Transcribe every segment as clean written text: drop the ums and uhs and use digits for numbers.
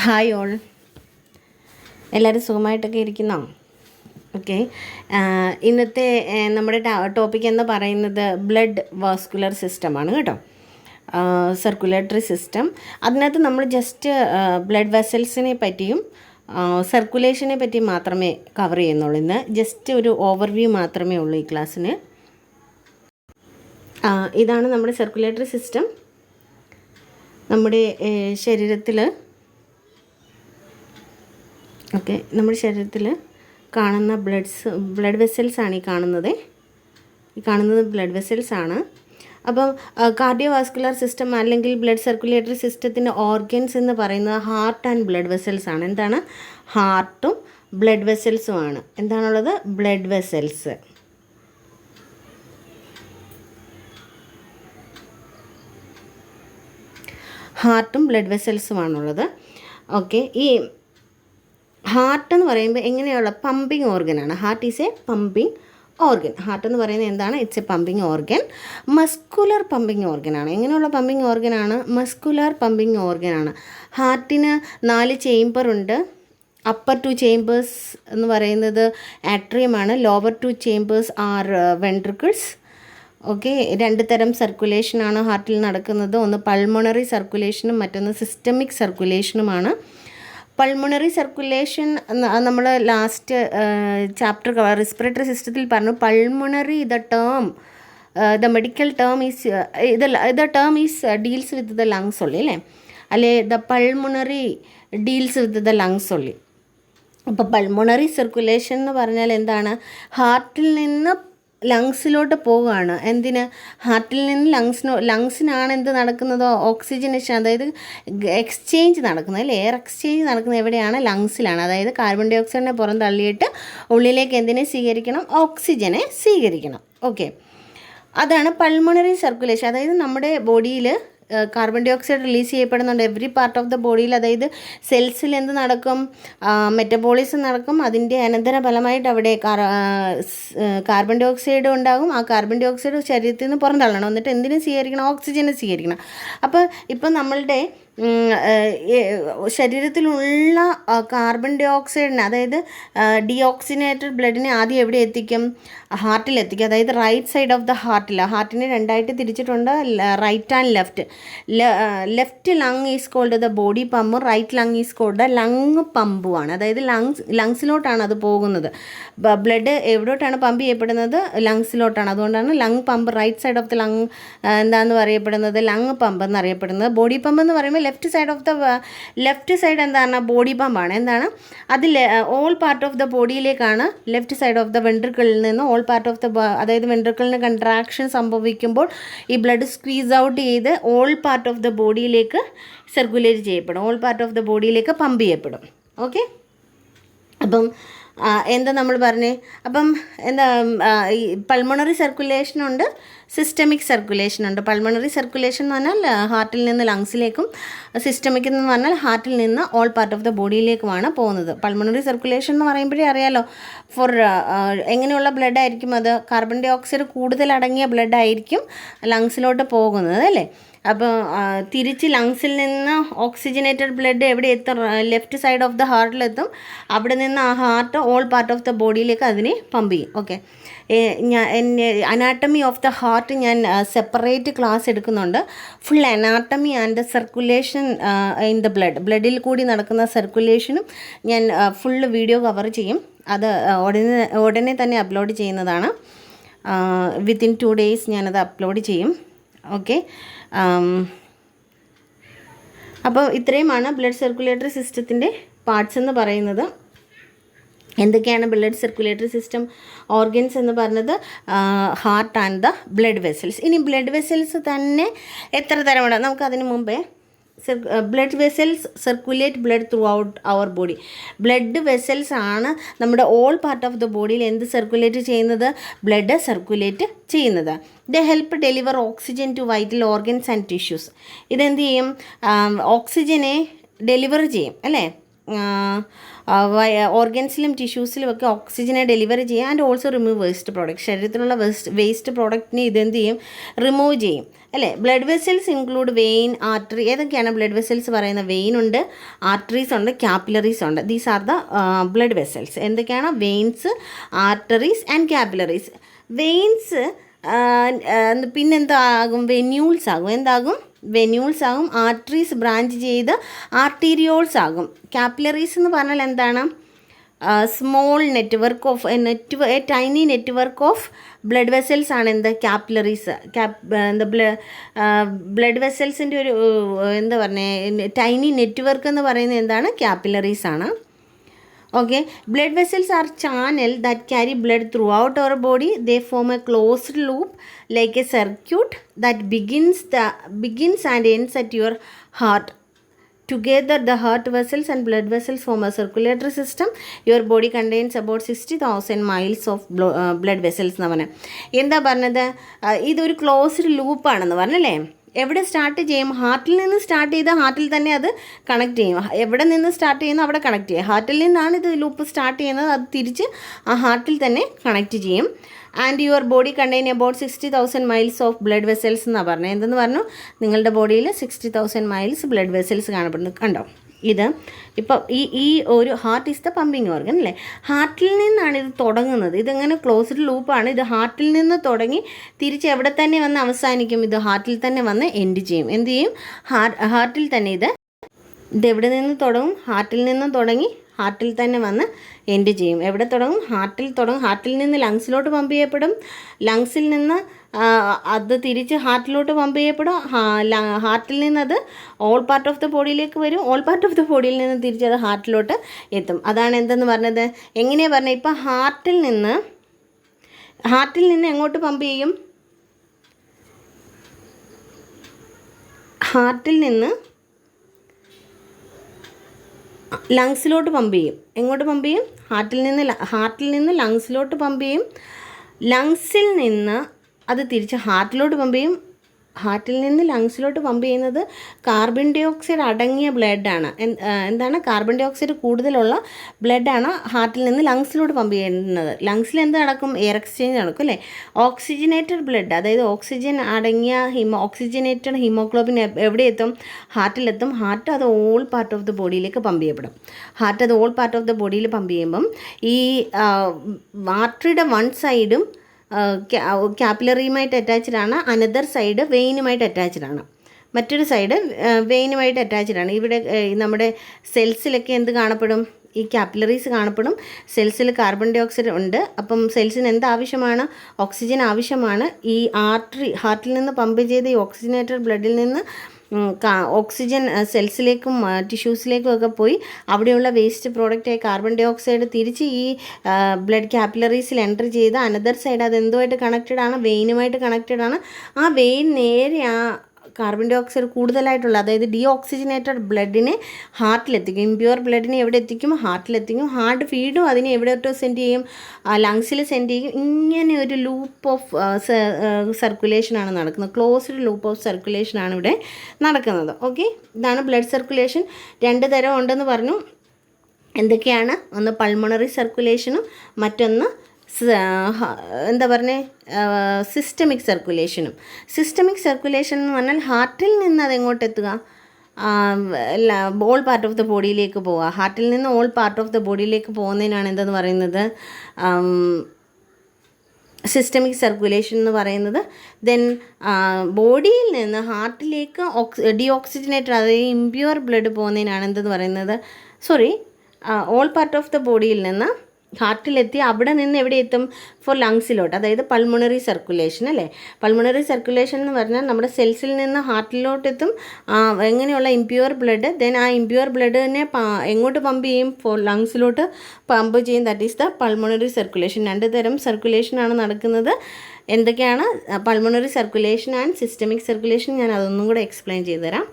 Hi all, എല്ലാവരും സുഖമായിട്ടൊക്കെ ഇരിക്കുന്നോ? Okay. ഇന്നത്തെ നമ്മുടെ ടോപ്പിക് എന്ന് പറയുന്നത് ബ്ലഡ് വാസ്കുലർ സിസ്റ്റമാണ് കേട്ടോ. Circulatory system. അതിനകത്ത് നമ്മൾ ജസ്റ്റ് ബ്ലഡ് വെസൽസിനെ പറ്റിയും സർക്കുലേഷനെ പറ്റി മാത്രമേ കവർ ചെയ്യുന്നുള്ളൂ. ഇന്ന് ജസ്റ്റ് ഒരു ഓവർവ്യൂ മാത്രമേ ഉള്ളൂ ഈ ക്ലാസ്സിന്. ഇതാണ് നമ്മുടെ സർക്കുലേറ്ററി സിസ്റ്റം. നമ്മുടെ ശരീരത്തിൽ നമ്മുടെ ശരീരത്തിൽ കാണുന്ന ബ്ലഡ് വെസൽസ് ആണ് ഈ കാണുന്നത് ബ്ലഡ് വെസൽസ് ആണ്. അപ്പം കാർഡിയോവാസ്കുലർ സിസ്റ്റം അല്ലെങ്കിൽ ബ്ലഡ് സർക്കുലേറ്ററി സിസ്റ്റത്തിൻ്റെ ഓർഗൻസ് എന്ന് പറയുന്നത് ഹാർട്ട് ആൻഡ് ബ്ലഡ് വെസൽസ് ആണ്. എന്താണ്? ഹാർട്ടും ബ്ലഡ് വെസൽസും ആണ്. എന്താണുള്ളത്? Blood vessels. ഹാർട്ടും ബ്ലഡ് വെസൽസുമാണുള്ളത്. ഓക്കെ. ഈ ഹാർട്ട് എന്ന് പറയുമ്പോൾ എങ്ങനെയുള്ള പമ്പിങ് ഓർഗനാണ്. Heart is a pumping organ. Heart എന്ന് പറയുന്നത് എന്താണ്? It's a pumping organ. Muscular pumping ഓർഗനാണ്. എങ്ങനെയുള്ള പമ്പിങ് ഓർഗനാണ്? മസ്കുലർ പമ്പിങ് ഓർഗനാണ്. ഹാർട്ടിന് 4 ചേംബറുണ്ട്. അപ്പർ 2 ചേംബേഴ്സ് എന്ന് പറയുന്നത് ആട്രിയമാണ്. Lower 2 chambers are ventricles. Okay. 2 തരം സർക്കുലേഷനാണ് ഹാർട്ടിൽ നടക്കുന്നത്. ഒന്ന് പൾമണറി സർക്കുലേഷനും മറ്റൊന്ന് സിസ്റ്റമിക് സർക്കുലേഷനുമാണ്. പൾമണറി സർക്കുലേഷൻ നമ്മൾ ലാസ്റ്റ് ചാപ്റ്റർ റെസ്പിറേറ്ററി സിസ്റ്റത്തിൽ പറഞ്ഞു. Pulmonary the medical term is the term is deals with the lungs only അല്ലേ, അല്ലെ the pulmonary deals with the lungs only. അപ്പോൾ പൾമണറി സർക്കുലേഷൻ എന്ന് പറഞ്ഞാൽ എന്താണ്? ഹാർട്ടിൽ നിന്ന് ലങ്സിലോട്ട് പോവുകയാണ്. എന്തിന്? ഹാർട്ടിൽ നിന്ന് ലങ്സിനാണ് എന്ത് നടക്കുന്നത്? ഓക്സിജനേഷൻ, അതായത് എക്സ്ചേഞ്ച് നടക്കുന്നത് അല്ലേ. എയർ എക്സ്ചേഞ്ച് നടക്കുന്നത് എവിടെയാണ്? ലങ്സിലാണ്. അതായത് കാർബൺ ഡൈ ഓക്സൈഡിനെ പുറം തള്ളിയിട്ട് ഉള്ളിലേക്ക് എന്തിനെ സ്വീകരിക്കണം? ഓക്സിജനെ സ്വീകരിക്കണം. ഓക്കെ. അതാണ് പൾമണറി സർക്കുലേഷൻ. അതായത് നമ്മുടെ ബോഡിയിൽ കാർബൺ ഡൈ ഓക്സൈഡ് റിലീസ് ചെയ്യപ്പെടുന്നുണ്ട് എവറി പാർട്ട് ഓഫ് ദ ബോഡിയിൽ. അതായത് സെൽസിൽ എന്ത് നടക്കും? മെറ്റബോളിസം നടക്കും. അതിൻ്റെ അനന്തര ഫലമായിട്ട് അവിടെ കാർബൺ ഡൈ ഓക്സൈഡ് ഉണ്ടാകും. ആ കാർബൺ ഡൈ ഓക്സൈഡ് ശരീരത്തിൽ നിന്ന് പുറന്തള്ളണം. എന്നിട്ട് എന്തിനു സ്വീകരിക്കണം? ഓക്സിജനെ സ്വീകരിക്കണം. അപ്പോൾ ഇപ്പം നമ്മളുടെ ശരീരത്തിലുള്ള കാർബൺ ഡൈ ഓക്സൈഡിനെ, അതായത് ഡീഓക്സിനേറ്റഡ് ബ്ലഡിനെ ആദ്യം എവിടെ എത്തിക്കും? ഹാർട്ടിലെത്തിക്കും. അതായത് റൈറ്റ് സൈഡ് ഓഫ് ദ ഹാർട്ടിനെ 2ആയിട്ട് തിരിച്ചിട്ടുണ്ട്, right and left. Left lung is called the body പമ്പും right lung is called the lung പമ്പുമാണ്. അതായത് ലങ്സിലോട്ടാണ് അത് പോകുന്നത്. ബ്ലഡ് എവിടോട്ടാണ് പമ്പ് ചെയ്യപ്പെടുന്നത്? ലങ്സിലോട്ടാണ്. അതുകൊണ്ടാണ് lung pump, right side of the lung എന്താണെന്ന് പറയപ്പെടുന്നത്? ലങ് പമ്പ് എന്നറിയപ്പെടുന്നത്. ബോഡി പമ്പ് എന്ന് പറയുമ്പോൾ ലെഫ്റ്റ് സൈഡ് എന്താണ്? ബോഡി പമ്പാണ്. എന്താണ്? അതിൽ ഓൾ പാർട്ട് ഓഫ് ദ ബോഡിയിലേക്കാണ്. ലെഫ്റ്റ് സൈഡ് ഓഫ് ദ വെൻട്രിക്കിളിൽ നിന്ന് ഓൾ പാർട്ട് ഓഫ് ദ, അതായത് വെൻട്രിക്കിളിന് കൺട്രാക്ഷൻ സംഭവിക്കുമ്പോൾ ഈ ബ്ലഡ് സ്ക്വീസ് ഔട്ട് ചെയ്ത് ഓൾ പാർട്ട് ഓഫ് ദ ബോഡിയിലേക്ക് സർക്കുലേറ്റ് ചെയ്യപ്പെടും. ഓൾ പാർട്ട് ഓഫ് ദ ബോഡിയിലേക്ക് പമ്പ് ചെയ്യപ്പെടും. ഓക്കെ. അപ്പം എന്താ നമ്മൾ പറഞ്ഞേ? അപ്പം എന്താ ഈ പൾമണറി സർക്കുലേഷനുണ്ട്, സിസ്റ്റമിക് സർക്കുലേഷനുണ്ട്. പൾമണറി സർക്കുലേഷൻ എന്ന് പറഞ്ഞാൽ ഹാർട്ടിൽ നിന്ന് ലങ്സിലേക്കും, സിസ്റ്റമിക് എന്ന് പറഞ്ഞാൽ ഹാർട്ടിൽ നിന്ന് ഓൾ പാർട്ട് ഓഫ് ദ ബോഡിയിലേക്കുമാണ് പോകുന്നത്. പൾമണറി സർക്കുലേഷൻ എന്ന് പറയുമ്പോഴേ അറിയാലോ, എങ്ങനെയുള്ള ബ്ലഡ് ആയിരിക്കും അത്? കാർബൺ ഡൈ ഓക്സൈഡ് കൂടുതൽ അടങ്ങിയ ബ്ലഡ് ആയിരിക്കും ലങ്സിലോട്ട് പോകുന്നത് അല്ലേ. അപ്പോൾ തിരിച്ച് ലങ്സിൽ നിന്ന് ഓക്സിജനേറ്റഡ് ബ്ലഡ് എവിടെ എത്തും? ലെഫ്റ്റ് സൈഡ് ഓഫ് ദ ഹാർട്ടിലെത്തും. അവിടെ നിന്ന് ആ heart all part of the ബോഡിയിലേക്ക് അതിനെ പമ്പ് ചെയ്യും. Okay. Anatomy of the heart ഞാൻ സെപ്പറേറ്റ് ക്ലാസ് എടുക്കുന്നുണ്ട്. Full anatomy and circulation in the ബ്ലഡിൽ കൂടി നടക്കുന്ന സർക്കുലേഷനും ഞാൻ ഫുള്ള് വീഡിയോ കവർ ചെയ്യും. അത് ഉടനെ തന്നെ അപ്ലോഡ് ചെയ്യുന്നതാണ്. വിത്തിൻ 2 days ഞാനത് അപ്ലോഡ് ചെയ്യും. ഓക്കെ. അപ്പോൾ ഇത്രയുമാണ് ബ്ലഡ് സർക്കുലേറ്ററി സിസ്റ്റത്തിൻ്റെ പാർട്സ് എന്ന് പറയുന്നത്. എന്തൊക്കെയാണ് ബ്ലഡ് സർക്കുലേറ്ററി സിസ്റ്റം ഓർഗൻസ് എന്ന് പറഞ്ഞത്? Heart and the blood vessels. ഇനി ബ്ലഡ് വെസൽസ് തന്നെ എത്ര തരമുണ്ട്? നമുക്കതിന് മുമ്പേ blood vessels circulate blood throughout our body. Blood vessels ആണ് നമ്മുടെ ഓൾ പാർട്ട് ഓഫ് ദ ബോഡിയിൽ എന്ത് സർക്കുലേറ്റ് ചെയ്യുന്നത്? ബ്ലഡ് സർക്കുലേറ്റ് ചെയ്യുന്നത്. The help deliver oxygen to vital organs and tissues. ഇതെന്ത് ചെയ്യും? ഓക്സിജനെ ഡെലിവർ ചെയ്യും അല്ലേ. ഓർഗൻസിലും ടിഷ്യൂസിലും ഒക്കെ ഓക്സിജനെ ഡെലിവറി ചെയ്യും and also remove waste product. ശരീരത്തിലുള്ള വേസ്റ്റ് പ്രോഡക്റ്റിനെ ഇതെന്ത് ചെയ്യും, റിമൂവ് ചെയ്യും അല്ലേ. Blood vessels include vein, artery. ഏതൊക്കെയാണ് ബ്ലഡ് വെസൽസ് പറയുന്നത്? വെയിൻ ഉണ്ട്, ആർട്ടറീസ് ഉണ്ട്, കാപ്പിലറീസ് ഉണ്ട്. These are the blood vessels. എന്തൊക്കെയാണ്? Veins, arteries and capillaries. Veins പിന്നെന്താകും? വെന്യൂൾസ് ആകും. എന്താകും? വെന്യൂൾസ് ആകും. ആർട്ടറീസ് ബ്രാഞ്ച് ചെയ്ത് ആർട്ടീരിയോൾസ് ആകും. കാപ്പിലറീസ് എന്ന് പറഞ്ഞാൽ എന്താണ്? Small network of tiny network of blood vessels ആണ് എന്ത്? കാപ്പിലറീസ്. ബ്ലഡ് വെസൽസിൻ്റെ ഒരു എന്താ പറഞ്ഞത്, ടൈനി നെറ്റ്വർക്ക് എന്ന് പറയുന്നത് എന്താണ്? കാപ്പിലറീസ് ആണ്. Okay, blood vessels are channel that carry blood throughout our body. They form a closed loop like a circuit that begins and ends at your heart. Together, the heart vessels and blood vessels form a circulatory system. Your body contains about 60,000 miles of blood vessels. എന്താ പറഞ്ഞത്? ഇതൊരു closed ലൂപ്പാണെന്ന് പറഞ്ഞല്ലേ. എവിടെ start ചെയ്യും? ഹാർട്ടിൽ നിന്ന് start ചെയ്ത് ഹാർട്ടിൽ തന്നെ അത് കണക്ട് ചെയ്യും. എവിടെ നിന്ന് സ്റ്റാർട്ട് ചെയ്യുന്നു അവിടെ കണക്ട് ചെയ്യും. ഹാർട്ടിൽ നിന്നാണ് ഇത് ലൂപ്പ് സ്റ്റാർട്ട് ചെയ്യുന്നത്, അത് തിരിച്ച് ആ ഹാർട്ടിൽ തന്നെ കണക്ട് ചെയ്യും. And your body contain about 60,000 miles of blood vessels എന്നാണ് പറഞ്ഞത്. എന്തെന്ന് പറഞ്ഞു? നിങ്ങളുടെ ബോഡിയിൽ 60,000 മൈൽസ് ബ്ലഡ് വെസൽസ് കാണപ്പെടുന്നു. കണ്ടോ? ഇത് ഇപ്പോൾ ഈ ഒരു heart is the pumping organ അല്ലേ. ഹാർട്ടിൽ നിന്നാണ് ഇത് തുടങ്ങുന്നത്. ഇതെങ്ങനെ ക്ലോസ്ഡ് ലൂപ്പാണ്. ഇത് ഹാർട്ടിൽ നിന്ന് തുടങ്ങി തിരിച്ച് എവിടെ തന്നെ വന്ന് അവസാനിക്കും? ഇത് ഹാർട്ടിൽ തന്നെ വന്ന് എൻഡ് ചെയ്യും. എന്ത് ചെയ്യും? ഹാർട്ടിൽ തന്നെ ഇതെവിടെ നിന്ന് തുടങ്ങും? ഹാർട്ടിൽ നിന്ന് തുടങ്ങി ഹാർട്ടിൽ തന്നെ വന്ന് എൻഡ് ചെയ്യും. എവിടെ തുടങ്ങും? ഹാർട്ടിൽ തുടങ്ങും. ഹാർട്ടിൽ നിന്ന് ലങ്സിലോട്ട് പമ്പ് ചെയ്യപ്പെടും. ലങ്സിൽ നിന്ന് അത് തിരിച്ച് ഹാർട്ടിലോട്ട് പമ്പ് ചെയ്യപ്പെടും. ഹാർട്ടിൽ നിന്ന് അത് ഓൾ പാർട്ട് ഓഫ് ദ ബോഡിയിലേക്ക് വരും. ഓൾ പാർട്ട് ഓഫ് ദ ബോഡിയിൽ നിന്ന് തിരിച്ച് അത് ഹാർട്ടിലോട്ട് എത്തും. അതാണ് എന്തെന്ന് പറഞ്ഞത്? എങ്ങനെയാണ് പറഞ്ഞത്? ഇപ്പം ഹാർട്ടിൽ നിന്ന് എങ്ങോട്ട് പമ്പ് ചെയ്യും? ഹാർട്ടിൽ നിന്ന് ലങ്സിലോട്ട് പമ്പ് ചെയ്യും. എങ്ങോട്ട് പമ്പ് ചെയ്യും? ഹാർട്ടിൽ നിന്ന് ലങ്സിലോട്ട് പമ്പ് ചെയ്യും. ലങ്സിൽ നിന്ന് അത് തിരിച്ച് ഹാർട്ടിലോട്ട് പമ്പ് ചെയ്യും. ഹാർട്ടിൽ നിന്ന് ലങ്സിലോട്ട് പമ്പ് ചെയ്യുന്നത് കാർബൺ ഡൈ ഓക്സൈഡ് അടങ്ങിയ ബ്ലഡാണ്. എന്താണ്? കാർബൺ ഡൈ ഓക്സൈഡ് കൂടുതലുള്ള ബ്ലഡാണ് ഹാർട്ടിൽ നിന്ന് ലങ്സിലോട്ട് പമ്പ് ചെയ്യുന്നത്. ലങ്സിൽ എന്ത് നടക്കും? എയർ എക്സ്ചേഞ്ച് നടക്കും അല്ലേ. ഓക്സിജനേറ്റഡ് ബ്ലഡ്, അതായത് ഓക്സിജൻ അടങ്ങിയ ഓക്സിജനേറ്റഡ് ഹിമോഗ്ലോബിൻ എവിടെ എത്തും? ഹാർട്ടിലെത്തും. ഹാർട്ട് അത് ഓൾ പാർട്ട് ഓഫ് ദ ബോഡിയിലേക്ക് പമ്പ് ചെയ്യപ്പെടും. ഹാർട്ട് അത് ഓൾ പാർട്ട് ഓഫ് ദ ബോഡിയിൽ പമ്പ് ചെയ്യുമ്പം ഈ ആർട്ടറിയുടെ വൺ സൈഡും കാപ്പിലറിയുമായിട്ട് അറ്റാച്ച്ഡ് ആണ്. അനദർ സൈഡ് വെയിനുമായിട്ട് അറ്റാച്ച്ഡ് ആണ്. മറ്റൊരു സൈഡ് വെയിനുമായിട്ട് അറ്റാച്ച്ഡ് ആണ്. ഇവിടെ നമ്മുടെ സെൽസിലൊക്കെ എന്ത് കാണപ്പെടും? ഈ കാപ്പിലറീസ് കാണപ്പെടും. സെൽസിൽ കാർബൺ ഡൈ ഓക്സൈഡ് ഉണ്ട്. അപ്പം സെൽസിന് എന്ത് ആവശ്യമാണ്? ഓക്സിജൻ ആവശ്യമാണ്. ഈ ഹാർട്ടിൽ നിന്ന് പമ്പ് ചെയ്ത ഈ ഓക്സിജനേറ്റഡ് ബ്ലഡിൽ നിന്ന് ഓക്സിജൻ സെൽസിലേക്കും ടിഷ്യൂസിലേക്കും ഒക്കെ പോയി അവിടെയുള്ള വേസ്റ്റ് പ്രോഡക്റ്റായി കാർബൺ ഡൈ ഓക്സൈഡ് തിരിച്ച് ഈ ബ്ലഡ് കാപ്പിലറീസിൽ എൻ്റർ ചെയ്ത് അനദർ സൈഡ് അത് എന്തുമായിട്ട് കണക്റ്റഡ് ആണ്? വെയിനുമായിട്ട് കണക്റ്റഡ് ആണ്. ആ വെയിൻ നേരെ ആ കാർബൺ ഡൈ ഓക്സൈഡ് കൂടുതലായിട്ടുള്ള, അതായത് ഡീ ഓക്സിജനേറ്റഡ് ബ്ലഡിനെ ഹാർട്ടിലെത്തിക്കും. ഇമ്പ്യൂർ ബ്ലഡിനെ എവിടെ എത്തിക്കും? ഹാർട്ടിലെത്തിക്കും. ഹാർട്ട് ഫീഡും അതിനെ എവിടെയോട്ടോ സെൻഡ് ചെയ്യും? ലങ്സിൽ സെൻഡ് ചെയ്യും. ഇങ്ങനെ ഒരു ലൂപ്പ് ഓഫ് സർക്കുലേഷനാണ് നടക്കുന്നത്. ക്ലോസ്ഡ് ലൂപ്പ് ഓഫ് സർക്കുലേഷനാണ് ഇവിടെ നടക്കുന്നത്. ഓക്കെ, ഇതാണ് ബ്ലഡ് സർക്കുലേഷൻ. 2 തരം ഉണ്ടെന്ന് പറഞ്ഞു. എന്തൊക്കെയാണ്? ഒന്ന് പൾമണറി സർക്കുലേഷനും മറ്റൊന്ന് എന്താ പറഞ്ഞേ, സിസ്റ്റമിക് സർക്കുലേഷനും. സിസ്റ്റമിക് സർക്കുലേഷൻ എന്ന് പറഞ്ഞാൽ ഹാർട്ടിൽ നിന്ന് അതെങ്ങോട്ട് എത്തുക? ഓൾ പാർട്ട് ഓഫ് ദ ബോഡിയിലേക്ക് പോവുക. ഹാർട്ടിൽ നിന്ന് ഓൾ പാർട്ട് ഓഫ് ദ ബോഡിയിലേക്ക് പോകുന്നതിനാണ് എന്തെന്ന് പറയുന്നത്? സിസ്റ്റമിക് സർക്കുലേഷൻ എന്ന് പറയുന്നത്. ദെൻ ബോഡിയിൽ നിന്ന് ഹാർട്ടിലേക്ക് ഡീഓക്സിജനേറ്റഡ്, അതായത് ഇമ്പ്യൂർ ബ്ലഡ് പോകുന്നതിനാണ് എന്തെന്ന് പറയുന്നത്? ഓൾ പാർട്ട് ഓഫ് ദ ബോഡിയിൽ നിന്ന് ഹാർട്ടിലെത്തി അവിടെ നിന്ന് എവിടെ എത്തും? ഫോർ ലങ്സിലോട്ട്, അതായത് പൾമണറി സർക്കുലേഷൻ അല്ലേ. പൾമണറി സർക്കുലേഷൻ എന്ന് പറഞ്ഞാൽ നമ്മുടെ സെൽസിൽ നിന്ന് ഹാർട്ടിലോട്ട് എത്തും. എങ്ങനെയുള്ള ഇമ്പ്യൂർ ബ്ലഡ്. ദെൻ ആ ഇമ്പ്യൂർ ബ്ലഡിനെ എങ്ങോട്ട് പമ്പ് ചെയ്യും? ഫോർ ലങ്സിലോട്ട് പമ്പ് ചെയ്യും. That is the pulmonary circulation. 2 തരം സർക്കുലേഷനാണ് നടക്കുന്നത്. എന്തൊക്കെയാണ്? Pulmonary circulation and systemic circulation. ഞാൻ അതൊന്നും കൂടെ എക്സ്പ്ലെയിൻ ചെയ്തു തരാം.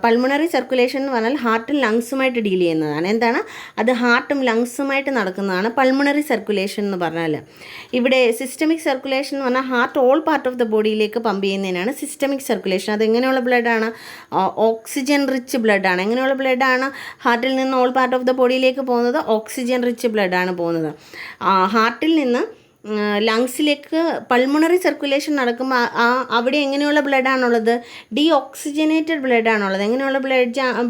പൾമണറി സർക്കുലേഷൻ എന്ന് പറഞ്ഞാൽ ഹാർട്ടും ലങ്സുമായിട്ട് ഡീൽ ചെയ്യുന്നതാണ്. എന്താണ് അത്? ഹാർട്ടും ലങ്സുമായിട്ട് നടക്കുന്നതാണ് പൾമണറി സർക്കുലേഷൻ എന്ന് പറഞ്ഞാൽ. ഇവിടെ സിസ്റ്റമിക് സർക്കുലേഷൻ എന്ന് പറഞ്ഞാൽ heart all part of the ബോഡിയിലേക്ക് പമ്പ് ചെയ്യുന്നതിനാണ് സിസ്റ്റമിക് സർക്കുലേഷൻ. അതെങ്ങനെയുള്ള ബ്ലഡാണ്? ഓക്സിജൻ റിച്ച് ബ്ലഡാണ്. എങ്ങനെയുള്ള ബ്ലഡാണ് ഹാർട്ടിൽ നിന്ന് ഓൾ പാർട്ട് ഓഫ് ദ ബോഡിയിലേക്ക് പോകുന്നത്? ഓക്സിജൻ റിച്ച് ബ്ലഡാണ് പോകുന്നത്. ഹാർട്ടിൽ നിന്ന് ലങ്സിലേക്ക് പൾമണറി സർക്കുലേഷൻ നടക്കുമ്പോൾ അവിടെ എങ്ങനെയുള്ള ബ്ലഡാണുള്ളത്? ഓക്സിജനേറ്റഡ് ബ്ലഡാണുള്ളത്. എങ്ങനെയുള്ള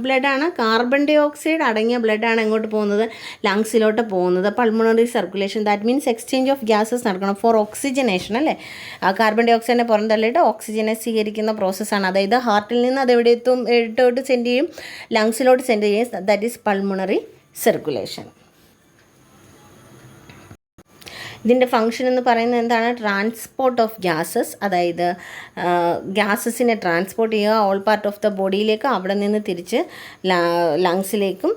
ബ്ലഡാണ്? കാർബൺ ഡൈ ഓക്സൈഡ് അടങ്ങിയ ബ്ലഡാണ് എങ്ങോട്ട് പോകുന്നത്? ലങ്സിലോട്ട് പോകുന്നത്. Pulmonary circulation that means exchange of gases നടക്കണം ഫോർ ഓക്സിജനേഷൻ അല്ലേ. കാർബൺ ഡൈ ഓക്സൈഡിനെ പുറന്തള്ളിയിട്ട് ഓക്സിജനെ സ്വീകരിക്കുന്ന പ്രോസസ്സാണ്. അതായത് ഹാർട്ടിൽ നിന്ന് അത് എവിടെ എത്തും? എവിടോട്ട് സെൻഡ് ചെയ്യും? ലങ്സിലോട്ട് സെൻഡ് ചെയ്യും. That is pulmonary circulation. ഇതിൻ്റെ ഫങ്ഷൻ എന്ന് പറയുന്നത് എന്താണ്? Transport of gases. അതായത് ഗ്യാസസിനെ ട്രാൻസ്പോർട്ട് ചെയ്യുക ഓൾ പാർട്ട് ഓഫ് ദ ബോഡിയിലേക്ക്, അവിടെ നിന്ന് തിരിച്ച് ലങ്സിലേക്കും.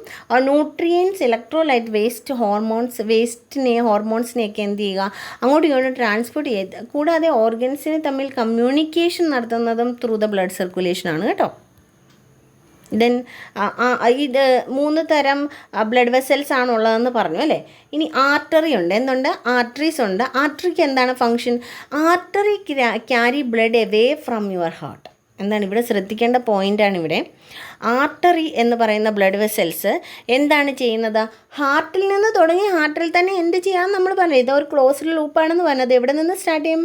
ന്യൂട്രിയൻസ്, ഇലക്ട്രോലൈറ്റ്, വേസ്റ്റ്, ഹോർമോൺസിനെയൊക്കെ എന്ത് ചെയ്യുക? അങ്ങോട്ടും ഇങ്ങോട്ടും ട്രാൻസ്പോർട്ട് ചെയ്യുക. കൂടാതെ ഓർഗൻസിന് തമ്മിൽ കമ്മ്യൂണിക്കേഷൻ നടത്തുന്നതും ത്രൂ ദ ബ്ലഡ് സർക്കുലേഷനാണ് കേട്ടോ. ദെൻ ഇത് 3 തരം ബ്ലഡ് വെസൽസ് ആണുള്ളതെന്ന് പറഞ്ഞു അല്ലേ. ഇനി ആർട്ടറി ഉണ്ട്. എന്തുണ്ട്? ആർട്ടറീസ് ഉണ്ട്. ആർട്ടറിക്ക് എന്താണ് function? Artery carry blood away from your heart. എന്താണ് ഇവിടെ ശ്രദ്ധിക്കേണ്ട പോയിൻ്റാണ് ഇവിടെ. ആർട്ടറി എന്ന് പറയുന്ന ബ്ലഡ് വെസൽസ് എന്താണ് ചെയ്യുന്നത്? ഹാർട്ടിൽ നിന്ന് തുടങ്ങി ഹാർട്ടിൽ തന്നെ എന്ത് ചെയ്യാമെന്ന് നമ്മൾ പറഞ്ഞു. ഇത് ഒരു ക്ലോസ്ഡ് ലൂപ്പാണെന്ന് പറഞ്ഞത്. എവിടെ നിന്ന് സ്റ്റാർട്ട് ചെയ്യും?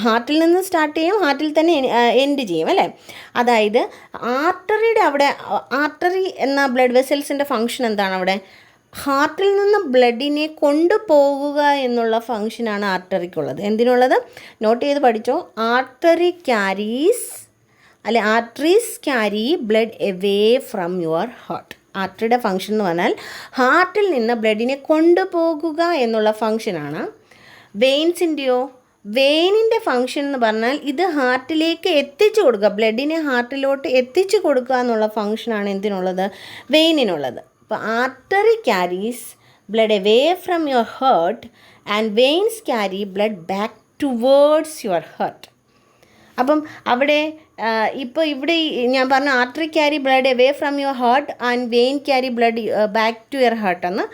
ഹാർട്ടിൽ നിന്ന് സ്റ്റാർട്ട് ചെയ്യും, ഹാർട്ടിൽ തന്നെ എൻഡ് ചെയ്യും അല്ലേ. അതായത് ആർട്ടറിയുടെ അവിടെ, ആർട്ടറി എന്ന ബ്ലഡ് വെസൽസിൻ്റെ ഫങ്ഷൻ എന്താണ്? അവിടെ ഹാർട്ടിൽ നിന്ന് ബ്ലഡിനെ കൊണ്ടുപോകുക എന്നുള്ള ഫങ്ഷനാണ് ആർട്ടറിക്കുള്ളത്. എന്തിനുള്ളത്? നോട്ട് ചെയ്ത് പഠിച്ചോ. Arteries carry blood away from your heart. ആർട്ടറിയുടെ ഫങ്ഷൻ എന്ന് പറഞ്ഞാൽ ഹാർട്ടിൽ നിന്ന് ബ്ലഡിനെ കൊണ്ടുപോകുക എന്നുള്ള ഫങ്ഷനാണ്. വെയിനിൻ്റെ ഫങ്ഷൻ എന്ന് പറഞ്ഞാൽ ഇത് ഹാർട്ടിലേക്ക് എത്തിച്ചു കൊടുക്കുക, ബ്ലഡിനെ ഹാർട്ടിലോട്ട് എത്തിച്ചു കൊടുക്കുക എന്നുള്ള ഫങ്ഷനാണ് എന്തിനുള്ളത്? വെയിനിനുള്ളത്. അപ്പോൾ artery carries blood away from your heart and veins carry blood back towards your heart. അപ്പം അവിടെ ഇപ്പോൾ ഇവിടെ ഞാൻ പറഞ്ഞു artery carry blood away from your heart and vein carry blood back to your heart എന്ന്.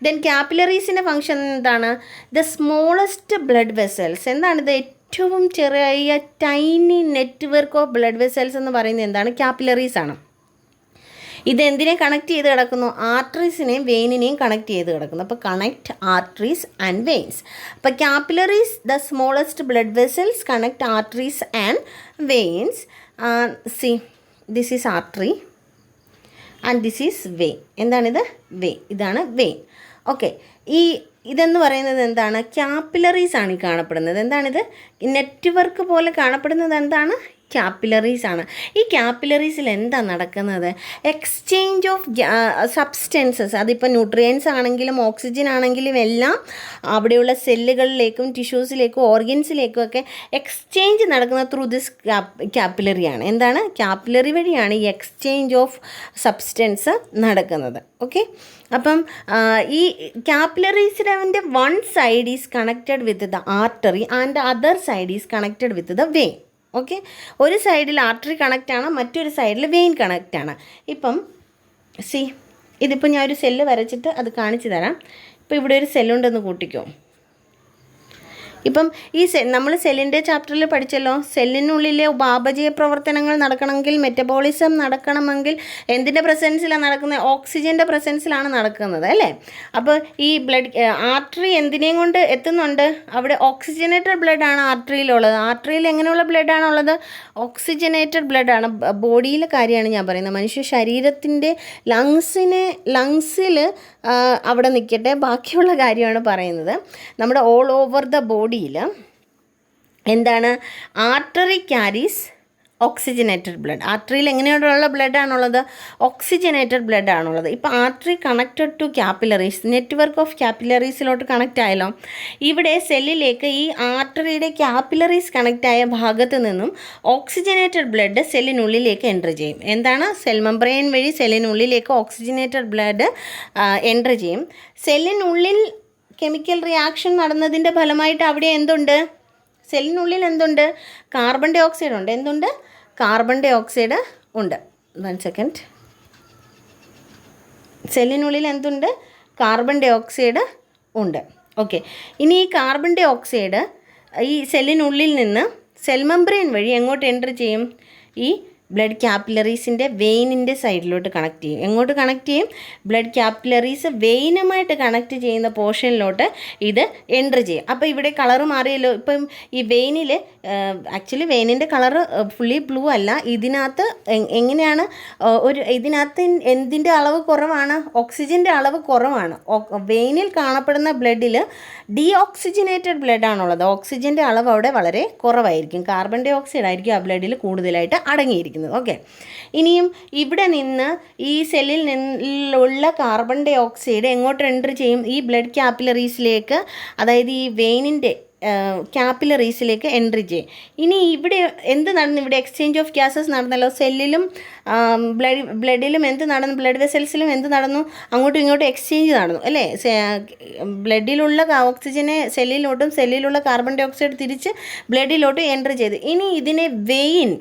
ദെൻ കാപ്പിലറീസിൻ്റെ function എന്താണ്? The smallest blood vessels. എന്താണിത്? ഏറ്റവും ചെറിയ tiny network of blood vessels എന്ന് പറയുന്നത് എന്താണ്? കാപ്പിലറീസ് ആണ്. ഇതെന്തിനെ കണക്ട് ചെയ്ത് കിടക്കുന്നു? ആർട്ടറീസിനെയും വെയിനിനെയും കണക്ട് ചെയ്ത് കിടക്കുന്നു. അപ്പോൾ കണക്ട് ആർട്ടറീസ് ആൻഡ് വെയിൻസ്. അപ്പോൾ capillaries the smallest blood vessels connect arteries and veins. See this is artery and this is vein. എന്താണിത്? വെയിൻ. ഇതാണ് വെയിൻ. ഓക്കെ. ഇതെന്ന് പറയുന്നത് എന്താണ്? കാപ്പിലറീസ് ആണ് ഈ കാണപ്പെടുന്നത്. എന്താണിത്? നെറ്റ്വർക്ക് പോലെ കാണപ്പെടുന്നത് എന്താണ്? കാപ്പിലറീസ് ആണ്. ഈ കാപ്പിലറീസിൽ എന്താ നടക്കുന്നത്? Exchange of substances. അതിപ്പോൾ ന്യൂട്രിയൻസ് ആണെങ്കിലും ഓക്സിജൻ ആണെങ്കിലും എല്ലാം അവിടെയുള്ള സെല്ലുകളിലേക്കും ടിഷ്യൂസിലേക്കും ഓർഗൻസിലേക്കും ഒക്കെ എക്സ്ചേഞ്ച് നടക്കുന്നത് ത്രൂ ദിസ് കാപ്പിലറിയാണ്. എന്താണ്? കാപ്പിലറി വഴിയാണ് ഈ എക്സ്ചേഞ്ച് ഓഫ് സബ്സ്റ്റൻസ് നടക്കുന്നത്. ഓക്കെ. അപ്പം ഈ കാപ്പിലറീസിൻ്റെ one side is connected with the artery and other side is connected with the vein. Okay. ഒരു സൈഡിൽ ആർട്ടറി കണക്റ്റാണ്, മറ്റൊരു സൈഡിൽ വെയിൻ കണക്റ്റാണ്. ഇപ്പം ഇതിപ്പോൾ ഞാൻ ഒരു സെല്ല് വരച്ചിട്ട് അത് കാണിച്ചു തരാം. ഇപ്പോൾ ഇവിടെ ഒരു സെല്ലുണ്ടെന്ന് കൂട്ടിക്കോ. ഇപ്പം ഈ നമ്മൾ സെല്ലിൻ്റെ ചാപ്റ്ററിൽ പഠിച്ചല്ലോ, സെല്ലിനുള്ളിലെ ഉപാപചയ പ്രവർത്തനങ്ങൾ നടക്കണമെങ്കിൽ, മെറ്റബോളിസം നടക്കണമെങ്കിൽ എന്തിൻ്റെ പ്രസൻസിലാണ് നടക്കുന്നത്? ഓക്സിജൻ്റെ പ്രസൻസിലാണ് നടക്കുന്നത് അല്ലേ. അപ്പോൾ ഈ ആർട്ടറി എന്തിനേയും കൊണ്ട് എത്തുന്നുണ്ട്? അവിടെ ഓക്സിജനേറ്റഡ് ബ്ലഡാണ് ആർട്ടറിയിലുള്ളത്. ആർട്ടറിയിൽ എങ്ങനെയുള്ള ബ്ലഡാണുള്ളത്? ഓക്സിജനേറ്റഡ് ബ്ലഡാണ്. ബോഡിയിലെ കാര്യമാണ് ഞാൻ പറയുന്നത്. മനുഷ്യ ശരീരത്തിൻ്റെ ലങ്സിൽ അവിടെ നിൽക്കട്ടെ, ബാക്കിയുള്ള കാര്യമാണ് പറയുന്നത്. നമ്മുടെ ഓൾ ഓവർ ദ ബോഡിയിൽ എന്താണ്? Artery carries oxygenated blood. ആർട്ടറിയിൽ എങ്ങനെയുള്ള ബ്ലഡാണുള്ളത്? ഓക്സിജനേറ്റഡ് ബ്ലഡാണുള്ളത്. ഇപ്പോൾ artery connected to capillaries, network of കാപ്പിലറീസിലോട്ട് കണക്റ്റ് ആയല്ലോ. ഇവിടെ സെല്ലിലേക്ക് ഈ ആർട്ടറിയുടെ കാപ്പിലറീസ് കണക്റ്റ് ആയ ഭാഗത്ത് നിന്നും ഓക്സിജനേറ്റഡ് ബ്ലഡ് സെല്ലിനുള്ളിലേക്ക് എൻ്റർ ചെയ്യും. എന്താണ്? സെൽ മെംബ്രെയിൻ വഴി സെല്ലിനുള്ളിലേക്ക് ഓക്സിജനേറ്റഡ് ബ്ലഡ് എൻ്റർ ചെയ്യും. സെല്ലിനുള്ളിൽ കെമിക്കൽ റിയാക്ഷൻ നടന്നതിൻ്റെ ഫലമായിട്ട് അവിടെ എന്തുണ്ട്? സെല്ലിനുള്ളിൽ എന്തുണ്ട്? കാർബൺ ഡൈ ഓക്സൈഡ് ഉണ്ട്. എന്തുണ്ട്? കാർബൺ ഡൈ ഓക്സൈഡ് ഉണ്ട്. 1 സെക്കൻഡ്. സെല്ലിനുള്ളിൽ എന്തുണ്ട്? കാർബൺ ഡൈ ഓക്സൈഡ് ഉണ്ട്. ഓക്കെ, ഇനി ഈ കാർബൺ ഡൈ ഓക്സൈഡ് ഈ സെല്ലിനുള്ളിൽ നിന്ന് സെൽ മെംബ്രെയിൻ വഴി എങ്ങോട്ട് എൻ്റർ ചെയ്യും? ഈ ബ്ലഡ് ക്യാപ്പിലറീസിൻ്റെ വെയിനിൻ്റെ സൈഡിലോട്ട് കണക്ട് ചെയ്യും. എങ്ങോട്ട് കണക്ട് ചെയ്യും? ബ്ലഡ് ക്യാപ്പിലറീസ് വെയിനുമായിട്ട് കണക്ട് ചെയ്യുന്ന പോർഷനിലോട്ട് ഇത് എൻ്റർ ചെയ്യും. അപ്പോൾ ഇവിടെ കളറ് മാറിയല്ലോ. ഇപ്പം ഈ വെയിനിൽ ആക്ച്വലി വെയിനിൻ്റെ കളറ് ഫുള്ളി ബ്ലൂ അല്ല. ഇതിനകത്ത് എങ്ങനെയാണ് ഇതിനകത്ത് എന്തിൻ്റെ അളവ് കുറവാണ്? ഓക്സിജൻ്റെ അളവ് കുറവാണ്. വെയിനിൽ കാണപ്പെടുന്ന ബ്ലഡിൽ ഡീഓക്സിജനേറ്റഡ് ബ്ലഡാണുള്ളത്. ഓക്സിജൻ്റെ അളവ് അവിടെ വളരെ കുറവായിരിക്കും. കാർബൺ ഡൈ ഓക്സൈഡ് ആയിരിക്കും ആ ബ്ലഡിൽ കൂടുതലായിട്ട് അടങ്ങിയിരിക്കുന്നത്. ഓക്കെ, ഇനിയും ഇവിടെ നിന്ന് ഈ സെല്ലിൽ നിന്നുള്ള കാർബൺ ഡൈ ഓക്സൈഡ് എങ്ങോട്ട് എൻ്റർ ചെയ്യും? ഈ ബ്ലഡ് ക്യാപ്പിലറീസിലേക്ക്, അതായത് ഈ വെയിനിൻ്റെ ക്യാപ്പിലറീസിലേക്ക് എൻട്രി ചെയ്യും. ഇനി ഇവിടെ എന്ത് നടന്നു? ഇവിടെ എക്സ്ചേഞ്ച് ഓഫ് ഗ്യാസസ് നടന്നല്ലോ. സെല്ലിലും ബ്ലഡിലും എന്ത് നടന്നു? ബ്ലഡ് വെസൽസിലും എന്ത് നടന്നു? അങ്ങോട്ടും ഇങ്ങോട്ടും എക്സ്ചേഞ്ച് നടന്നു അല്ലേ? ബ്ലഡിലുള്ള ഓക്സിജനെ സെല്ലിലോട്ടും സെല്ലിലുള്ള കാർബൺ ഡൈ ഓക്സൈഡ് തിരിച്ച് ബ്ലഡിലോട്ടും എൻട്രി ചെയ്തു. ഇനി ഇതിനെ വെയിൻ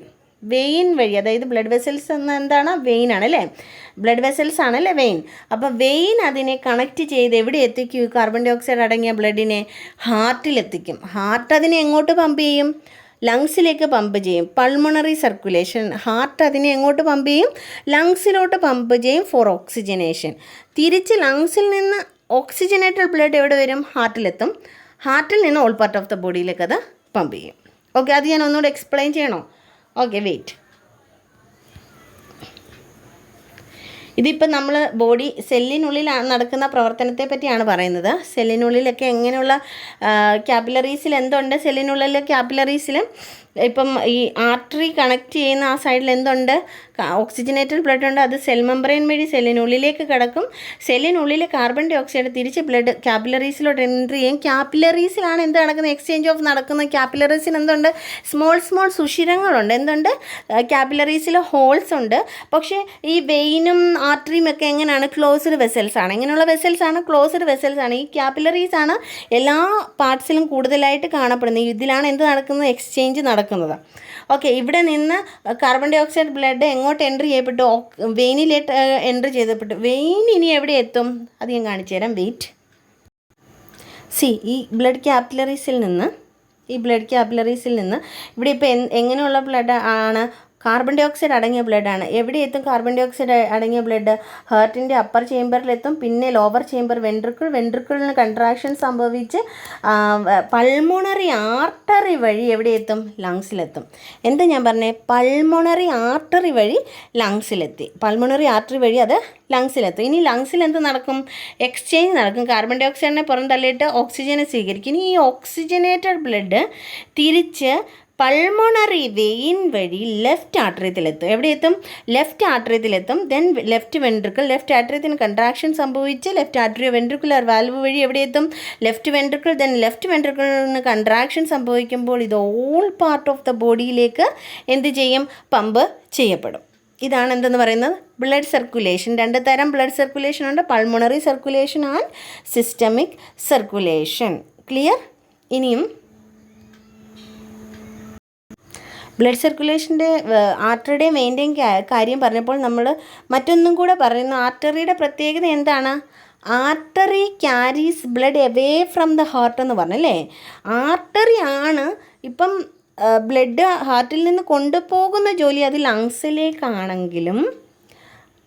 വഴി, അതായത് ബ്ലഡ് വെസൽസ് എന്ന എന്താണ്? വെയിനാണ് അല്ലേ? ബ്ലഡ് വെസൽസ് ആണല്ലേ വെയിൻ. അപ്പോൾ വെയിൻ അതിനെ കണക്ട് ചെയ്ത് എവിടെ എത്തിക്കും? കാർബൺ ഡൈ ഓക്സൈഡ് അടങ്ങിയ ബ്ലഡിനെ ഹാർട്ടിലെത്തിക്കും. ഹാർട്ട് അതിനെ എങ്ങോട്ട് പമ്പ് ചെയ്യും? ലങ്സിലേക്ക് പമ്പ് ചെയ്യും. Pulmonary circulation. ഹാർട്ട് അതിനെ എങ്ങോട്ട് പമ്പ് ചെയ്യും? ലങ്സിലോട്ട് പമ്പ് ചെയ്യും ഫോർ ഓക്സിജനേഷൻ. തിരിച്ച് ലങ്സിൽ നിന്ന് ഓക്സിജനേറ്റഡ് ബ്ലഡ് എവിടെ വരും? ഹാർട്ടിലെത്തും. ഹാർട്ടിൽ നിന്ന് ഓൾ പാർട്ട് ഓഫ് ദ ബോഡിയിലേക്ക് അത് പമ്പ് ചെയ്യും. ഓക്കെ, അത് ഞാൻ ഒന്നുകൂടെ എക്സ്പ്ലെയിൻ ചെയ്യണോ? Okay, wait. ഇതിപ്പോൾ നമ്മൾ ബോഡി സെല്ലിനുള്ളിൽ നടക്കുന്ന പ്രവർത്തനത്തെ പറ്റിയാണ് പറയുന്നത്. സെല്ലിനുള്ളിലൊക്കെ എങ്ങനെയുള്ള ക്യാപ്പിലറീസിൽ എന്തുണ്ട്? സെല്ലിനുള്ളിലെ ക്യാപ്പിലറീസിൽ ഇപ്പം ഈ ആർട്ടറി കണക്ട് ചെയ്യുന്ന ആ സൈഡിൽ എന്തുണ്ട്? ഓക്സിജനേറ്റഡ് ബ്ലഡ് ഉണ്ട്. അത് സെൽ മെംബ്രെയിൻ വഴി സെല്ലിനുള്ളിലേക്ക് കിടക്കും. സെല്ലിനുള്ളിൽ കാർബൺ ഡൈ ഓക്സൈഡ് തിരിച്ച് ബ്ലഡ് ക്യാപ്പിലറീസിലോട്ട് എൻട്രി ചെയ്യും. ക്യാപ്പിലറീസിലാണ് എന്ത് നടക്കുന്നത്? എക്സ്ചേഞ്ച് ഓഫ് നടക്കുന്നത്. ക്യാപ്പിലറീസിൽ എന്തുണ്ട്? സ്മോൾ സുഷിരങ്ങളുണ്ട്. എന്തുണ്ട്? ക്യാപ്പിലറീസിൽ ഹോൾസ് ഉണ്ട്. പക്ഷേ ഈ വെയിനും ആർട്ടറിയും ഒക്കെ എങ്ങനെയാണ്? ക്ലോസ്ഡ് വെസൽസ് ആണ്. എങ്ങനെയുള്ള വെസൽസ് ആണ്? ക്ലോസ്ഡ് വെസൽസ് ആണ്. ഈ ക്യാപ്പിലറീസ് ആണ് എല്ലാ പാർട്സിലും കൂടുതലായിട്ട് കാണപ്പെടുന്നത്. ഇതിലാണ് എന്ത് നടക്കുന്നത്? എക്സ്ചേഞ്ച് നടക്കുന്നത്. ഓക്കെ, ഇവിടെ നിന്ന് കാർബൺ ഡൈ ഓക്സൈഡ് ബ്ലഡ് എങ്ങോട്ട് എൻട്രി ചെയ്യപ്പെട്ടു? വെയിനിലേക്ക് എൻട്രി ചെയ്യപ്പെട്ടു. വെയിൻ ഇനി എവിടെ എത്തും? അത് ഞാൻ കാണിച്ചു തരാം. വെയിറ്റ്. ഈ ബ്ലഡ് ക്യാപ്പിലറീസിൽ നിന്ന് ഇവിടെ ഇപ്പോൾ എങ്ങനെയുള്ള ബ്ലഡ് ആണ്? കാർബൺ ഡൈ ഓക്സൈഡ് അടങ്ങിയ ബ്ലഡാണ്. എവിടെ എത്തും കാർബൺ ഡൈ ഓക്സൈഡ് അടങ്ങിയ ബ്ലഡ്? ഹാർട്ടിൻ്റെ അപ്പർ ചേമ്പറിലെത്തും. പിന്നെ ലോവർ ചേമ്പർ വെൻട്രിക്കിളിന് കൺട്രാക്ഷൻ സംഭവിച്ച് പൾമോണറി ആർട്ടറി വഴി എവിടെ എത്തും? ലങ്സിലെത്തും. എന്താ ഞാൻ പറഞ്ഞത്? പൾമോണറി ആർട്ടറി വഴി ലങ്സിലെത്തി. പൾമോണറി ആർട്ടറി വഴി അത് ലങ്സിലെത്തും. ഇനി ലങ്സിൽ എന്ത് നടക്കും? എക്സ്ചേഞ്ച് നടക്കും. കാർബൺ ഡൈ ഓക്സൈഡിനെ പുറന്തള്ളിയിട്ട് ഓക്സിജനെ സ്വീകരിക്കും. ഇനി ഈ ഓക്സിജനേറ്റഡ് ബ്ലഡ് തിരിച്ച് പൾമോണറി വെയിൻ വഴി ലെഫ്റ്റ് ആർട്ടറിയത്തിലെത്തും. എവിടെ എത്തും? ലെഫ്റ്റ് ആർട്ടറിയത്തിലെത്തും. ദെൻ ലെഫ്റ്റ് ആർട്ടറിയത്തിന് കൺട്രാക്ഷൻ സംഭവിച്ച് ലെഫ്റ്റ് ആർട്ടറിയോ വെൻട്രിക്കുലർ വാൽവ് വഴി എവിടെ എത്തും? Left ventricle. ദെൻ ലെഫ്റ്റ് വെൻട്രിക്കിളിന് കൺട്രാക്ഷൻ സംഭവിക്കുമ്പോൾ ഇത് ഓൾ പാർട്ട് ഓഫ് ദ ബോഡിയിലേക്ക് എന്ത് ചെയ്യും? പമ്പ് ചെയ്യപ്പെടും. ഇതാണ് എന്തെന്ന് പറയുന്നത്? Blood circulation. 2 തരം ബ്ലഡ് സർക്കുലേഷൻ ഉണ്ട്. Pulmonary circulation and systemic circulation. Clear? ഇനിയും ബ്ലഡ് സർക്കുലേഷൻ്റെ ആർട്ടറിയുടെയും വെയിൻ്റെയും കാര്യം പറഞ്ഞപ്പോൾ നമ്മൾ മറ്റൊന്നും കൂടെ പറയുന്നു. ആർട്ടറിയുടെ പ്രത്യേകത എന്താണ്? Artery carries blood away from the heart എന്ന് പറഞ്ഞല്ലേ. ആർട്ടറി ആണ് ഇപ്പം ബ്ലഡ് ഹാർട്ടിൽ നിന്ന് കൊണ്ടുപോകുന്ന ജോലി. അത് ലങ്സിലേക്കാണെങ്കിലും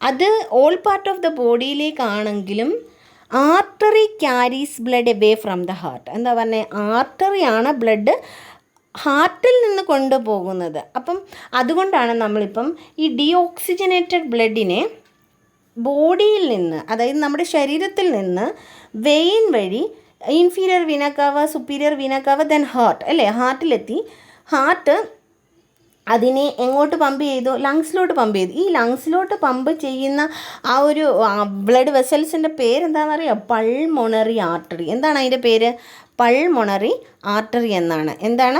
അത് ഓൾ പാർട്ട് ഓഫ് ദ ബോഡിയിലേക്കാണെങ്കിലും artery carries blood away from the heart. എന്താ പറഞ്ഞത്? ആർട്ടറിയാണ് ബ്ലഡ് ഹാർട്ടിൽ നിന്ന് കൊണ്ടുപോകുന്നത്. അപ്പം അതുകൊണ്ടാണ് നമ്മളിപ്പം ഈ ഡീഓക്സിജനേറ്റഡ് ബ്ലഡിനെ ബോഡിയിൽ നിന്ന്, അതായത് നമ്മുടെ ശരീരത്തിൽ നിന്ന് വെയിൻ വഴി ഇൻഫീരിയർ വീന കാവ, superior vena cava, then heart അല്ലേ, ഹാർട്ടിലെത്തി. ഹാർട്ട് അതിനെ എങ്ങോട്ട് പമ്പ് ചെയ്തു? ലങ്സിലോട്ട് പമ്പ് ചെയ്തു. ഈ ലങ്സിലോട്ട് പമ്പ് ചെയ്യുന്ന ആ ഒരു ബ്ലഡ് വെസൽസിൻ്റെ പേരെന്താണെന്നറിയാം? Pulmonary artery. എന്താണ് അതിൻ്റെ പേര്? പൾമോണറി ആർട്ടറി എന്നാണ്. എന്താണ്?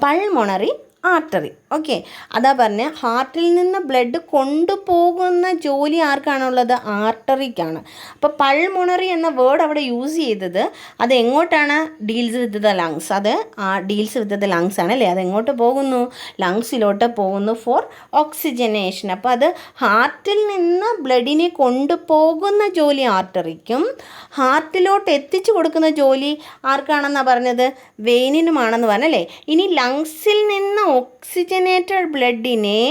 Pulmonary artery. ഓക്കെ, അതാ പറഞ്ഞ ഹാർട്ടിൽ നിന്ന് ബ്ലഡ് കൊണ്ടുപോകുന്ന ജോലി ആർക്കാണുള്ളത്? ആർട്ടറിക്കാണ്. അപ്പോൾ പൾമോണറി എന്ന വേർഡ് അവിടെ യൂസ് ചെയ്തത് അത് എങ്ങോട്ടാണ്? Deals with the lungs. അത് ഡീൽസ് വിത്ത് ദ ലങ്സ് ആണ് അല്ലേ? അത് എങ്ങോട്ട് പോകുന്നു? ലങ്സിലോട്ട് പോകുന്നു ഫോർ ഓക്സിജനേഷൻ. അപ്പോൾ അത് ഹാർട്ടിൽ നിന്ന് ബ്ലഡിനെ കൊണ്ടുപോകുന്ന ജോലി ആർട്ടറിക്കും ഹാർട്ടിലോട്ട് എത്തിച്ചു കൊടുക്കുന്ന ജോലി ആർക്കാണെന്നാണ് പറഞ്ഞത്? വെയിനിനുമാണെന്ന് പറഞ്ഞല്ലേ. ഇനി ലങ്സിൽ നിന്ന് ഓക്സിജനേറ്റഡ് ബ്ലഡിനെ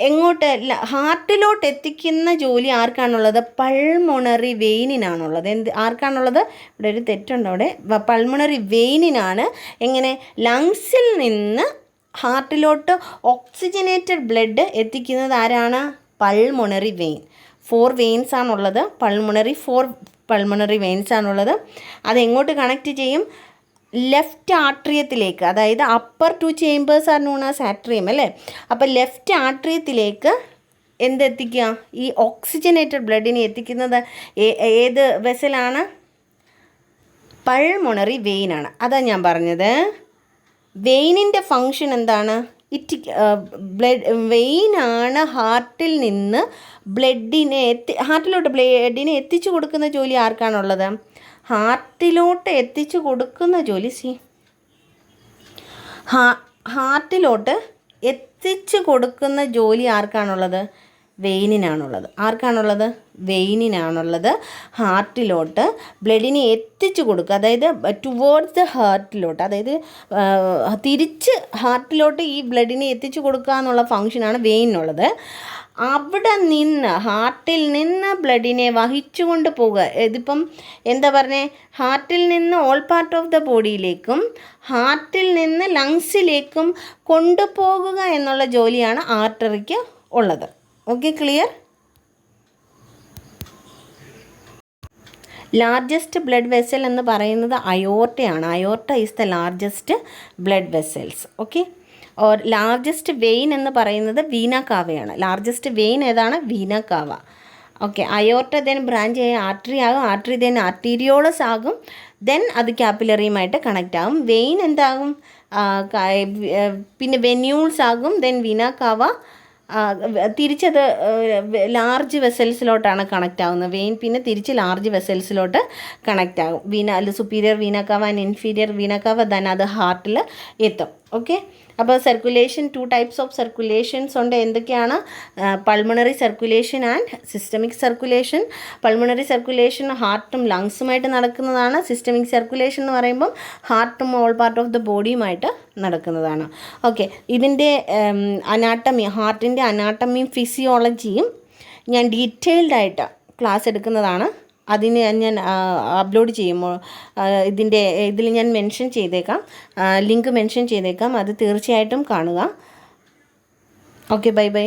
എങ്ങോട്ട്? ഹാർട്ടിലോട്ട് എത്തിക്കുന്ന ജോലി ആർക്കാണുള്ളത്? പൾമോണറി വെയിനിനാണുള്ളത്. ആർക്കാണുള്ളത്? ഇവിടെ ഒരു തെറ്റുണ്ട് അവിടെ. പൾമോണറി വെയിനിനാണ്. എങ്ങനെ? ലങ്സിൽ നിന്ന് ഹാർട്ടിലോട്ട് ഓക്സിജനേറ്റഡ് ബ്ലഡ് എത്തിക്കുന്നത് ആരാണ്? Pulmonary vein. 4 വെയിൻസ് ആണുള്ളത്. ഫോർ പൾമോണറി വെയിൻസ് ആണുള്ളത്. അതെങ്ങോട്ട് കണക്ട് ചെയ്യും? ലെഫ്റ്റ് ആട്രിയത്തിലേക്ക്. അതായത് upper 2 chambers are known as atrium അല്ലേ. അപ്പോൾ ലെഫ്റ്റ് ആട്രിയത്തിലേക്ക് എന്തെത്തിക്കുക? ഈ ഓക്സിജനേറ്റഡ് ബ്ലഡിനെ എത്തിക്കുന്നത് ഏത് വെസലാണ്? പൾമോണറി വെയിനാണ്. അതാ ഞാൻ പറഞ്ഞത്. വെയിനിൻ്റെ ഫങ്ഷൻ എന്താണ്? വെയിനാണ് ഹാർട്ടിൽ നിന്ന് ഹാർട്ടിലോട്ട് ബ്ലഡിനെ എത്തിച്ചു കൊടുക്കുന്ന ജോലി ആർക്കാണുള്ളത്? ഹാർട്ടിലോട്ട് എത്തിച്ചു കൊടുക്കുന്ന ജോലി ഹാർട്ടിലോട്ട് എത്തിച്ചു കൊടുക്കുന്ന ജോലി ആർക്കാണുള്ളത്? വെയിനിനാണുള്ളത്. ആർക്കാണുള്ളത്? വെയിനിനാണുള്ളത്. ഹാർട്ടിലോട്ട് ബ്ലഡിനെ എത്തിച്ചു കൊടുക്കുക, അതായത് ടുവേർഡ്സ് ദ ഹാർട്ടിലോട്ട്, അതായത് തിരിച്ച് ഹാർട്ടിലോട്ട് ഈ ബ്ലഡിനെ എത്തിച്ചു കൊടുക്കുക എന്നുള്ള ഫങ്ഷനാണ് വെയിനുള്ളത്. അവിടെ നിന്ന് ഹാർട്ടിൽ നിന്ന് ബ്ലഡിനെ വഹിച്ചു കൊണ്ട് പോകുക. ഇതിപ്പം എന്താ പറഞ്ഞേ? ഹാർട്ടിൽ നിന്ന് ഓൾ പാർട്ട് ഓഫ് ദ ബോഡിയിലേക്കും ഹാർട്ടിൽ നിന്ന് ലങ്സിലേക്കും കൊണ്ടുപോകുക എന്നുള്ള ജോലിയാണ് ആർട്ടറിക്ക് ഉള്ളത്. Okay, clear? Largest blood vessel എന്ന് പറയുന്നത് അയോർട്ടയാണ്. Aorta is the largest blood vessels. Okay, or largest vein എന്ന് പറയുന്നത് വീന കാവയാണ്. ലാർജസ്റ്റ് വെയിൻ ഏതാണ്? Vena cava. Okay, aorta then branch ആയ ആർട്ടറി ആകും. ആർട്ടറി ദെൻ ആർട്ടീരിയോളസ് ആകും. ദെൻ അത് ക്യാപ്പിലറിയുമായിട്ട് കണക്റ്റ് ആകും. വെയിൻ എന്താകും? പിന്നെ വെന്യൂൾസ് ആകും. ദെൻ വീന കാവ തിരിച്ചത് ലാർജ് വെസൽസിലോട്ടാണ് കണക്റ്റ് ആകുന്നത്. വെയിൻ പിന്നെ തിരിച്ച് ലാർജ് വെസൽസിലോട്ട് കണക്റ്റ് ആകും. Superior vena cava and inferior vena cava, then അത് ഹാർട്ടിൽ എത്തും. ഓക്കെ, അപ്പോൾ സർക്കുലേഷൻ 2 ടൈപ്സ് ഓഫ് സർക്കുലേഷൻസ് ഉണ്ട്. എന്തൊക്കെയാണ്? Pulmonary circulation and systemic circulation. Pulmonary circulation ഹാർട്ടും ലങ്സുമായിട്ട് നടക്കുന്നതാണ്. സിസ്റ്റമിക് സർക്കുലേഷൻ എന്ന് പറയുമ്പം ഹാർട്ടും ഓൾ പാർട്ട് ഓഫ് ദ ബോഡിയുമായിട്ട് നടക്കുന്നതാണ്. ഓക്കെ, ഇതിൻ്റെ അനാട്ടമി, ഹാർട്ടിൻ്റെ അനാട്ടമിയും ഫിസിയോളജിയും ഞാൻ ഡീറ്റെയിൽഡായിട്ട് ക്ലാസ് എടുക്കുന്നതാണ്. അതിന് ഞാൻ അപ്ലോഡ് ചെയ്യുമ്പോൾ ഇതിൽ ഞാൻ മെൻഷൻ ചെയ്തേക്കാം, ലിങ്ക് മെൻഷൻ ചെയ്തേക്കാം. അത് തീർച്ചയായിട്ടും കാണുക. Okay, bye bye.